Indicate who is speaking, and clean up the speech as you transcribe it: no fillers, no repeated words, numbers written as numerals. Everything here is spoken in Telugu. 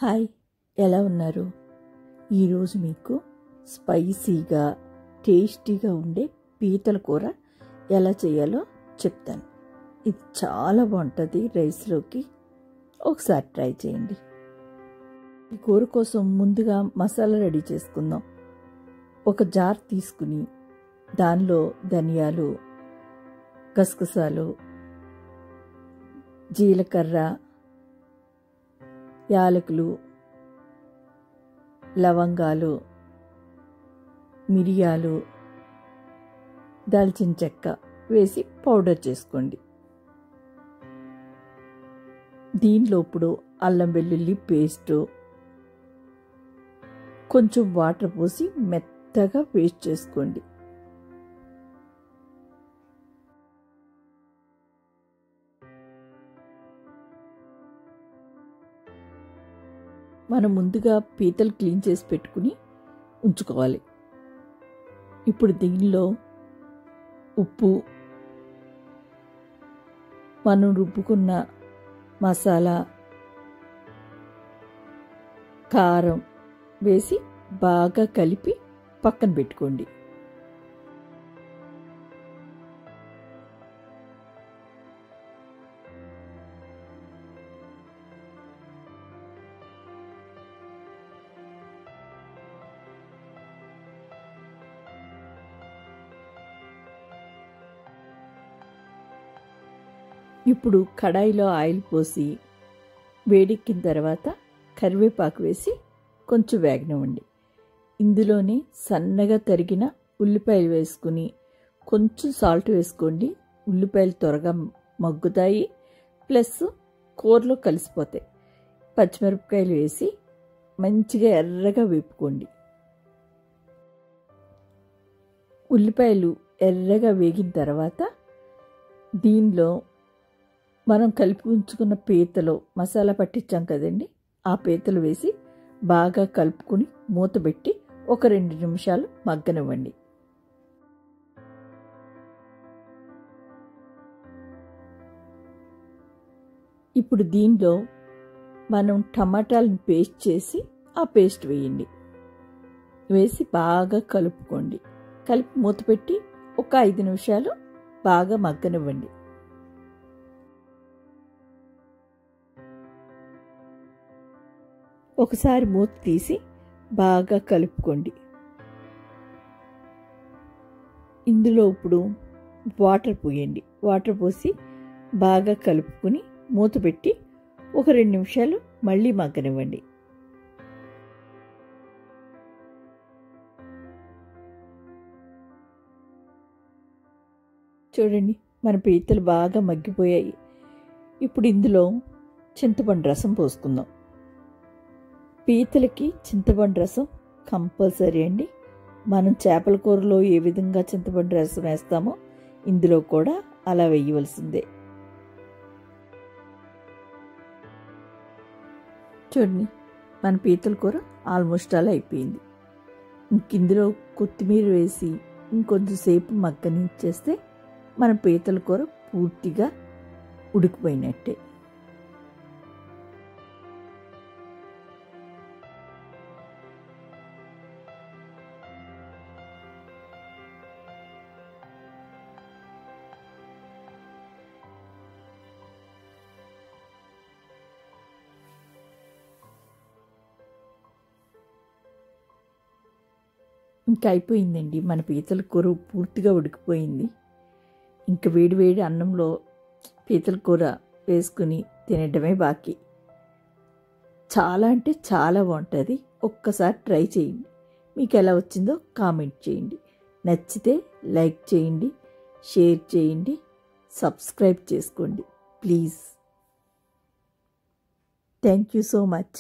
Speaker 1: హాయ్, ఎలా ఉన్నారు? ఈరోజు మీకు స్పైసీగా టేస్టీగా ఉండే పీతల కూర ఎలా చేయాలో చెప్తాను. ఇది చాలా బాగుంటుంది రైస్లోకి. ఒకసారి ట్రై చేయండి. ఈ కూర కోసం ముందుగా మసాలా రెడీ చేసుకుందాం. ఒక జార్ తీసుకుని దానిలో ధనియాలు, గసగసాలు, జీలకర్ర, యాలకులు, లవంగాలు, మిరియాలు, దాల్చిన చెక్క వేసి పౌడర్ చేసుకోండి. దీనిలో ఇప్పుడు అల్లం వెల్లుల్లి పేస్టు, కొంచెం వాటర్ పోసి మెత్తగా పేస్ట్ చేసుకోండి. మనం ముందుగా పీతలు క్లీన్ చేసి పెట్టుకుని ఉంచుకోవాలి. ఇప్పుడు దీనిలో ఉప్పు, మనం రుబ్బుకున్న మసాలా, కారం వేసి బాగా కలిపి పక్కన పెట్టుకోండి. ఇప్పుడు కడాయిలో ఆయిల్ పోసి వేడెక్కిన తర్వాత కరివేపాకు వేసి కొంచెం వేగనివ్వండి. ఇందులోనే సన్నగా తరిగిన ఉల్లిపాయలు వేసుకుని కొంచెం సాల్ట్ వేసుకోండి. ఉల్లిపాయలు త్వరగా మగ్గుతాయి, ప్లస్ కూరలో కలిసిపోతాయి. పచ్చిమిరపకాయలు వేసి మంచిగా ఎర్రగా వేపుకోండి. ఉల్లిపాయలు ఎర్రగా వేగిన తర్వాత దీనిలో మనం కలిపి ఉంచుకున్న పీతలో మసాలా పట్టించాం కదండి, ఆ పీతలు వేసి బాగా కలుపుకుని మూత పెట్టి ఒక 2 నిమిషాలు మగ్గనివ్వండి. ఇప్పుడు దీనిలో మనం టమాటాలను పేస్ట్ చేసి ఆ పేస్ట్ వేయండి. వేసి బాగా కలుపుకోండి. కలిపి మూత పెట్టి ఒక 5 నిమిషాలు బాగా మగ్గనివ్వండి. ఒకసారి మూత తీసి బాగా కలుపుకోండి. ఇందులో ఇప్పుడు వాటర్ పోయండి. వాటర్ పోసి బాగా కలుపుకొని మూత పెట్టి ఒక 2 నిమిషాలు మళ్ళీ మగ్గనివ్వండి. చూడండి, మన పీతలు బాగా మగ్గిపోయాయి. ఇప్పుడు ఇందులో చింతపండు రసం పోసుకుందాం. పీతలకి చింతపండు రసం కంపల్సరీ అండి. మనం చేపల కూరలో ఏ విధంగా చింతపండు రసం వేస్తామో ఇందులో కూడా అలా వేయవలసిందే. చూడండి, మన పీతల కూర ఆల్మోస్ట్ అలా అయిపోయింది. ఇందులో కొత్తిమీర వేసి ఇంకొంచెంసేపు మగ్గనిచ్చేస్తే మన పీతల కూర పూర్తిగా ఉడికిపోయినట్టే. ఇంకా అయిపోయిందండి, మన పీతల కూర పూర్తిగా ఉడికిపోయింది. ఇంకా వేడి వేడి అన్నంలో పీతల కూర వేసుకుని తినడమే బాకీ. చాలా అంటే చాలా బాగుంటుంది. ఒక్కసారి ట్రై చేయండి. మీకు ఎలా వచ్చిందో కామెంట్ చేయండి. నచ్చితే లైక్ చేయండి, షేర్ చేయండి, సబ్స్క్రైబ్ చేసుకోండి please. Thank you so much.